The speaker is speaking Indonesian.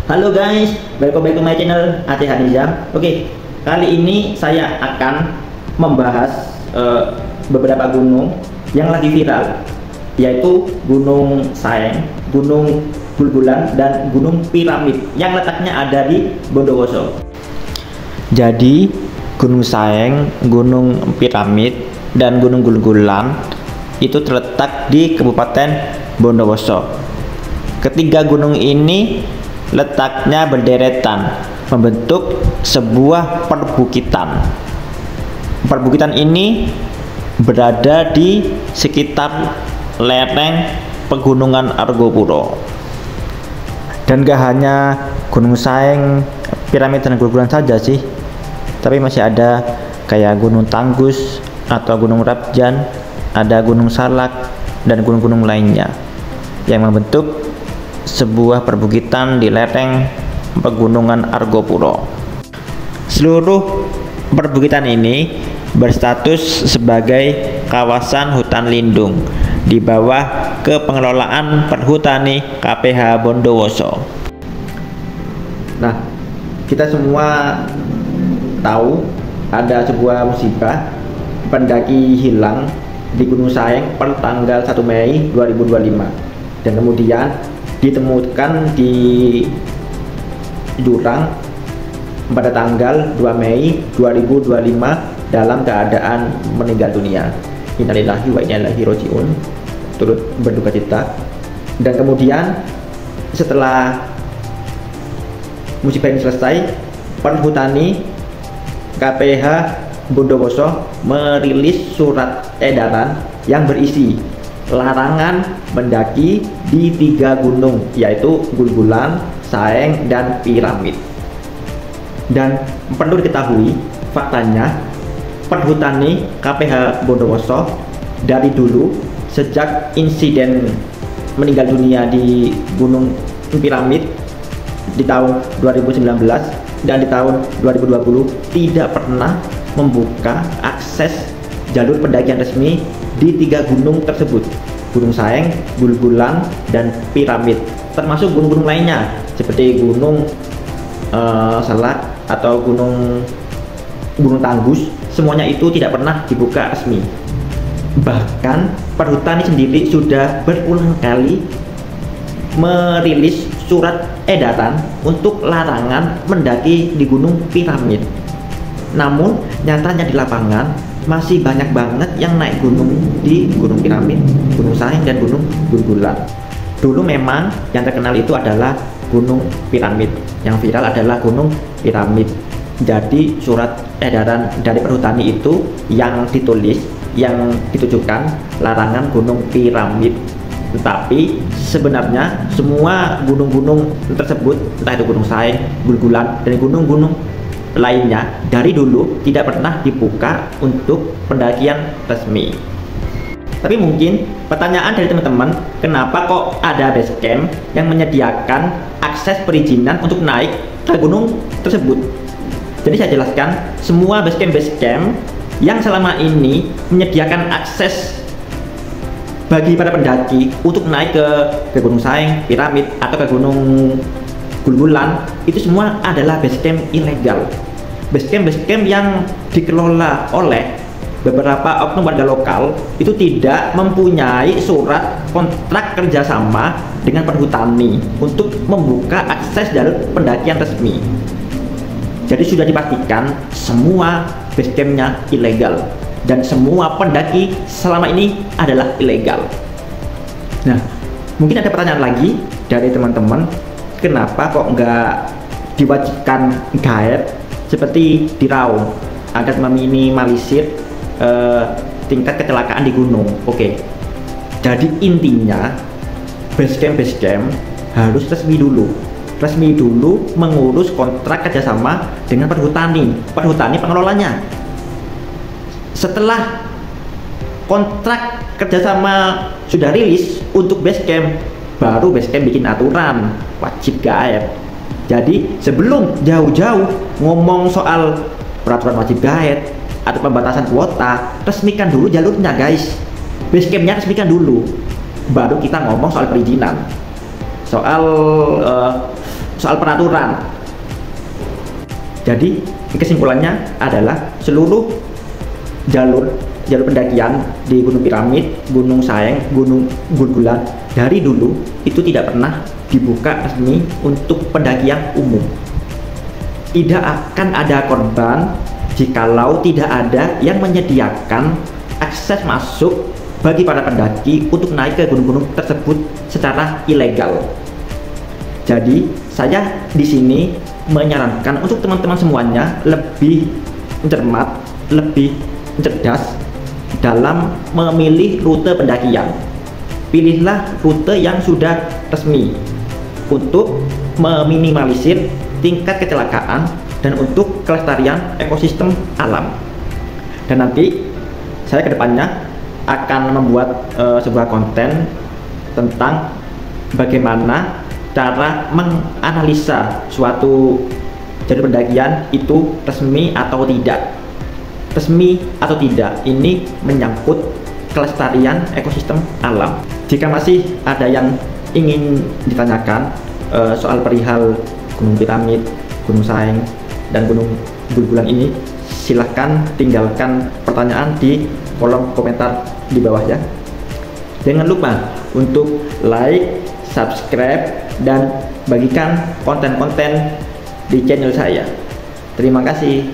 Halo guys, welcome back to my channel Aceh Hanizam. Oke, kali ini saya akan membahas beberapa gunung yang lagi viral, yaitu Gunung Saeng, Gunung Gulgulan, dan Gunung Piramid yang letaknya ada di Bondowoso. Jadi Gunung Saeng, Gunung Piramid, dan Gunung Gulgulan itu terletak di Kabupaten Bondowoso. Ketiga gunung ini letaknya berderetan membentuk sebuah perbukitan. Perbukitan ini berada di sekitar lereng Pegunungan Argopuro. Dan gak hanya Gunung Saeng, Piramid, dan Gulgulan saja sih, tapi masih ada kayak Gunung Tanggus atau Gunung Rapjan, ada Gunung Salak, dan gunung-gunung lainnya yang membentuk sebuah perbukitan di lereng Pegunungan Argopuro. Seluruh perbukitan ini berstatus sebagai kawasan hutan lindung di bawah kepengelolaan Perhutani KPH Bondowoso. Nah, kita semua tahu ada sebuah musibah pendaki hilang di Gunung Saeng per tanggal 1 Mei 2025 dan kemudian ditemukan di jurang pada tanggal 2 Mei 2025 dalam keadaan meninggal dunia. Innalillahi wa inna ilaihi raji'un, turut berduka cita. Dan kemudian setelah musibah ini selesai, Perhutani KPH Bondowoso merilis surat edaran yang berisi larangan mendaki di 3 gunung, yaitu Gulgulan, Saeng, dan Piramid. Dan perlu diketahui faktanya, Perhutani KPH Bondowoso dari dulu sejak insiden meninggal dunia di Gunung Piramid di tahun 2019 dan di tahun 2020 tidak pernah membuka akses jalur pendakian resmi di 3 gunung tersebut, Gunung Saeng, Gulgulan, dan Piramid, termasuk gunung-gunung lainnya seperti Gunung Salak atau Gunung Tanggus. Semuanya itu tidak pernah dibuka resmi. Bahkan Perhutani sendiri sudah berulang kali merilis surat edaran untuk larangan mendaki di Gunung Piramid. Namun nyatanya di lapangan masih banyak banget yang naik gunung di Gunung Piramid, Gunung Saeng, dan Gunung Gulgulan. Dulu memang yang terkenal itu adalah Gunung Piramid, yang viral adalah Gunung Piramid. Jadi surat edaran dari Perhutani itu yang ditulis, yang ditujukan larangan Gunung Piramid. Tetapi sebenarnya semua gunung-gunung tersebut, entah itu Gunung Saeng, Gulgulan, dan gunung-gunung lainnya, dari dulu tidak pernah dibuka untuk pendakian resmi. Tapi mungkin pertanyaan dari teman-teman, kenapa kok ada base camp yang menyediakan akses perizinan untuk naik ke gunung tersebut? Jadi saya jelaskan, semua base camp yang selama ini menyediakan akses bagi para pendaki untuk naik ke Gunung Saeng, Piramid, atau ke Gunung Gulgulan, itu semua adalah base camp ilegal. Base camp yang dikelola oleh beberapa oknum warga lokal itu tidak mempunyai surat kontrak kerjasama dengan Perhutani untuk membuka akses jalur pendakian resmi. Jadi sudah dipastikan semua base campnya ilegal dan semua pendaki selama ini adalah ilegal. Nah, mungkin ada pertanyaan lagi dari teman-teman, kenapa kok nggak diwajibkan guide seperti di Raung agar meminimalisir tingkat kecelakaan di gunung? Oke, jadi intinya base camp harus resmi dulu mengurus kontrak kerjasama dengan Perhutani pengelolanya. Setelah kontrak kerjasama sudah rilis untuk base camp, baru base camp bikin aturan wajib gaet. Jadi sebelum jauh-jauh ngomong soal peraturan wajib gaet atau pembatasan kuota, resmikan dulu jalurnya guys, base campnya resmikan dulu, baru kita ngomong soal perizinan, soal soal peraturan. Jadi kesimpulannya adalah seluruh jalur pendakian di Gunung Piramid, Gunung Saeng, Gunung Gulgulan dari dulu itu tidak pernah dibuka resmi untuk pendakian umum. Tidak akan ada korban jikalau tidak ada yang menyediakan akses masuk bagi para pendaki untuk naik ke gunung-gunung tersebut secara ilegal. Jadi saya di sini menyarankan untuk teman-teman semuanya lebih cermat, lebih cerdas dalam memilih rute pendakian. Pilihlah rute yang sudah resmi untuk meminimalisir tingkat kecelakaan dan untuk kelestarian ekosistem alam. Dan nanti saya kedepannya akan membuat sebuah konten tentang bagaimana cara menganalisa suatu jalur pendakian itu resmi atau tidak. Resmi atau tidak, ini menyangkut kelestarian ekosistem alam. Jika masih ada yang ingin ditanyakan soal perihal Gunung Piramid, Gunung Saeng, dan Gunung Gulgulan ini, silahkan tinggalkan pertanyaan di kolom komentar di bawah ya. Jangan lupa untuk like, subscribe, dan bagikan konten-konten di channel saya. Terima kasih.